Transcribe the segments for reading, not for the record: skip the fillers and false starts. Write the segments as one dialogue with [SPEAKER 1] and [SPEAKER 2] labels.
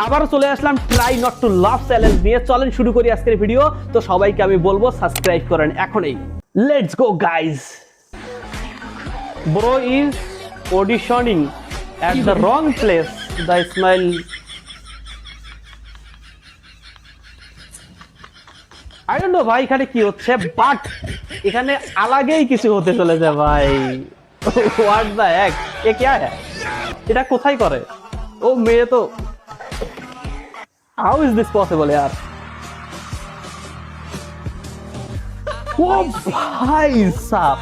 [SPEAKER 1] আবারও চলে আসলাম try not to laugh challenge নিয়ে। চলেন শুরু করি আজকের ভিডিও। তো সবাইকে আমি বলবো সাবস্ক্রাইব করেন এখনই। Let's go guys. Bro is auditioning at the wrong place. The smile. I don't know ভাই এখানে কি হচ্ছে, বাট এখানে আলাগেই কিছু হতে চলেছে ভাই। What the heck? এ क्या है? এটা কোথায় করে? ও মেয়ে তো। How is this possible यार? ও ভাই সাব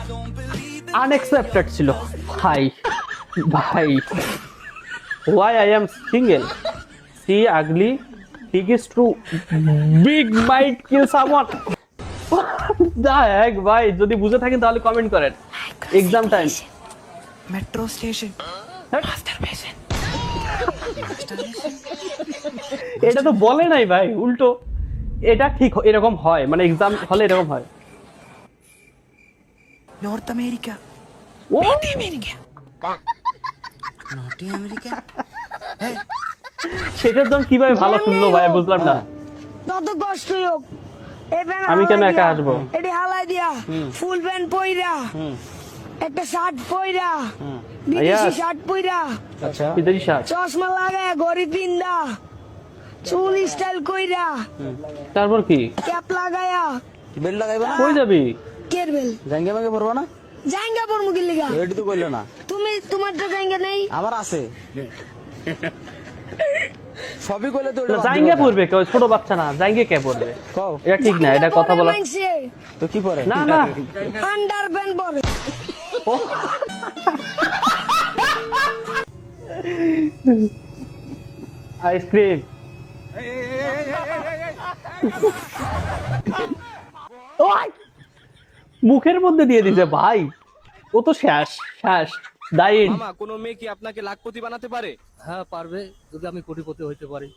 [SPEAKER 1] আনএক্সপেক্টেড ছিল ভাই। ভাই why I am single? See ugly, it is true. Big might kill someone. The heck ভাই, যদি বুঝে থাকেন তাহলে কমেন্ট করেন। Exam time.
[SPEAKER 2] Metro station. Masturbation.
[SPEAKER 1] এটা তো বলে নাই ভাই, উল্টো এটা ঠিক এরকম হয়, মানে এক্সাম হলে এরকম হয়।
[SPEAKER 2] North America.
[SPEAKER 1] ও
[SPEAKER 2] নর্থ আমেরিকা। North America.
[SPEAKER 1] সেটার দাম কিভাবে ভালো শুনলো ভাই, বুঝলাম না।
[SPEAKER 3] তত কষ্টই হোক,
[SPEAKER 1] আমি কেন একা আসবো?
[SPEAKER 3] এটি হালাই দিয়া ফুল প্যান্ট পইরা একটা শার্ট পইরা বিদেশি শার্ট পইরা
[SPEAKER 1] আচ্ছা বিদেশি শার্ট,
[SPEAKER 3] চশমা লাগায় ঘড়ি পিন্দা চুল স্টাইল কইরা
[SPEAKER 1] তারপর কি
[SPEAKER 3] ক্যাপ লাগায়া
[SPEAKER 2] বেল লাগাইবা না?
[SPEAKER 1] কই যাবি?
[SPEAKER 3] কেরবেল
[SPEAKER 2] জাঙ্গা মাঙ্গে পড়বা না?
[SPEAKER 3] জাঙ্গা পরমু কি লিগা?
[SPEAKER 2] এডি তো কইলো না।
[SPEAKER 3] তুমি তোমার তো জাঙ্গা নেই,
[SPEAKER 2] আমার আছে। সবই কইলে তো
[SPEAKER 1] না, জাঙ্গা পড়বে কেউ, ছোট বাচ্চা না, জাঙ্গা কে পড়বে?
[SPEAKER 2] কও
[SPEAKER 1] এটা ঠিক না, এটা কথা বলা
[SPEAKER 2] তো কি পরে?
[SPEAKER 1] না না।
[SPEAKER 3] আন্ডার প্যান্ট পরে।
[SPEAKER 1] আইসক্রিম। মুখের মধ্যে দিয়ে দিছে ভাই, ও তো শেষ শেষ ডাইট।
[SPEAKER 4] মামা কোন মেয়ে কি আপনাকে লাখপতি বানাতে পারে?
[SPEAKER 5] হ্যাঁ পারবে, যদি আমি কোটিপতি হইতে পারি।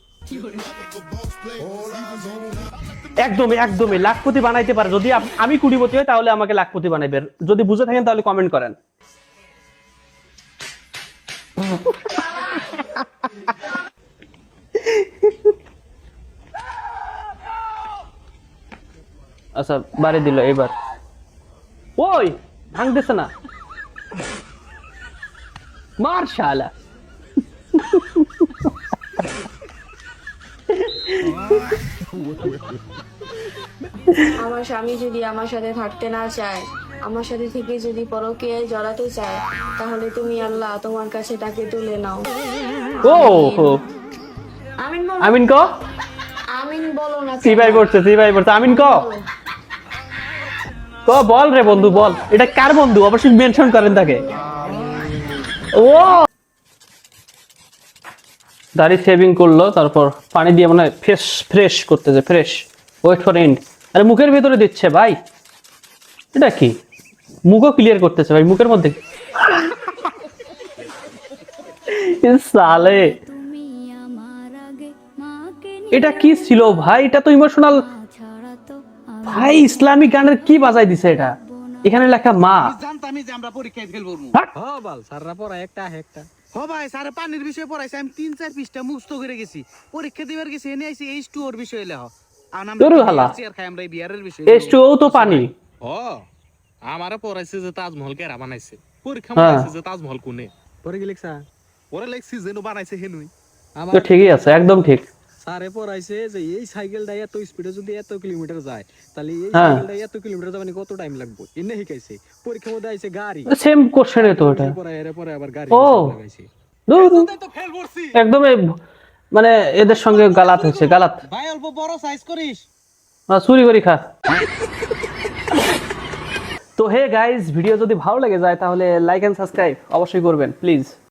[SPEAKER 1] একদমই একদমই লাখপতি বানাইতে পারে। যদি আমি কোটিপতি হই তাহলে আমাকে লাখপতি বানাইবে। যদি বুঝে থাকেন তাহলে কমেন্ট করেন। আচ্ছা বাড়ি দিল এবার। ওই ভাঙতেছে না, মার শালা।
[SPEAKER 6] আমার স্বামী যদি আমার সাথে থাকতে না চায়, আমার সাথে থেকে যদি পরকে জড়াতে চায়, তাহলে তুমি আল্লাহ তোমার কাছে তাকে তুলে নাও।
[SPEAKER 1] ও
[SPEAKER 6] আমিন বলো।
[SPEAKER 1] আমিন ক।
[SPEAKER 6] আমিন বলো না।
[SPEAKER 1] সিবাই পড়ছে, সিবাই পড়ছে। আমিন ক ক, বল রে বন্ধু বল। এটা কার বন্ধু অবশ্যই মেনশন করেন তাকে। ও দাড়ি শেভিং করলো, তারপর পানি দিয়ে মানে ফ্রেশ ফ্রেশ করতেছে, ফ্রেশ। Wait for end. আরে মুখের ভিতরে দিচ্ছে ভাই, এটা কি? মুখও ক্লিয়ার করতেছে ভাই মুখের মধ্যে। সালে এটা কি ছিল ভাই? এটা তো ইমোশনাল ভাই। ইসলামিক গানের কি বাজাই দিছে এটা? এখানে লেখা মা।
[SPEAKER 7] জানতামই যে আমরা পরীক্ষায় ফেল করবো।
[SPEAKER 4] হ বাল সাররা পড়া একটা একটা।
[SPEAKER 7] হ ভাই, স্যারে পানির বিষয়ে পড়াইছে, আমি 3-4 পৃষ্ঠা মুখস্থ করে গেছি। পরীক্ষা দিবার গেছি, এনে আইছি H2O এর বিষয়ে লেখ। আর
[SPEAKER 1] তোর হালা
[SPEAKER 7] চেয়ার খাই আমরা বিয়ারের বিষয়ে।
[SPEAKER 1] H2O তো পানি।
[SPEAKER 4] ও আমারে পড়াইছে যে তাজমহল কেরা বানাইছে। পরীক্ষা
[SPEAKER 1] হ্যাঁ।
[SPEAKER 4] বানাইছে যে তাজমহল কোনে।
[SPEAKER 5] পরে কি লিখছা?
[SPEAKER 4] পরে লেখছি যেন বানাইছে হেনুই।
[SPEAKER 1] তো ঠিকই আছে, একদম ঠিক।
[SPEAKER 5] স্যারে পড়াইছে যে এই সাইকেলটা এত স্পিডে যদি এত কিলোমিটার যায়, তাহলে এই
[SPEAKER 1] হ্যাঁ।
[SPEAKER 5] সাইকেলটা এত কিলোমিটার যাবে কত টাইম লাগবে, এনে শিখাইছে। পরীক্ষার মধ্যে আইছে গাড়ি,
[SPEAKER 1] সেম কোশ্চেনে তো এটা।
[SPEAKER 5] পরে আবার গাড়ি
[SPEAKER 1] ও
[SPEAKER 5] লাগাইছে।
[SPEAKER 7] তো ফেল করছি
[SPEAKER 1] একদম মানে এদের সঙ্গে গালাত হচ্ছে, গালাত।
[SPEAKER 7] ভাই, অল্প বড় সাইজ করিস।
[SPEAKER 1] চুরি করি খা। তো হে গাইস, ভিডিও যদি ভালো লেগে যায় তাহলে লাইক এন্ড সাবস্ক্রাইব অবশ্যই করবেন প্লিজ।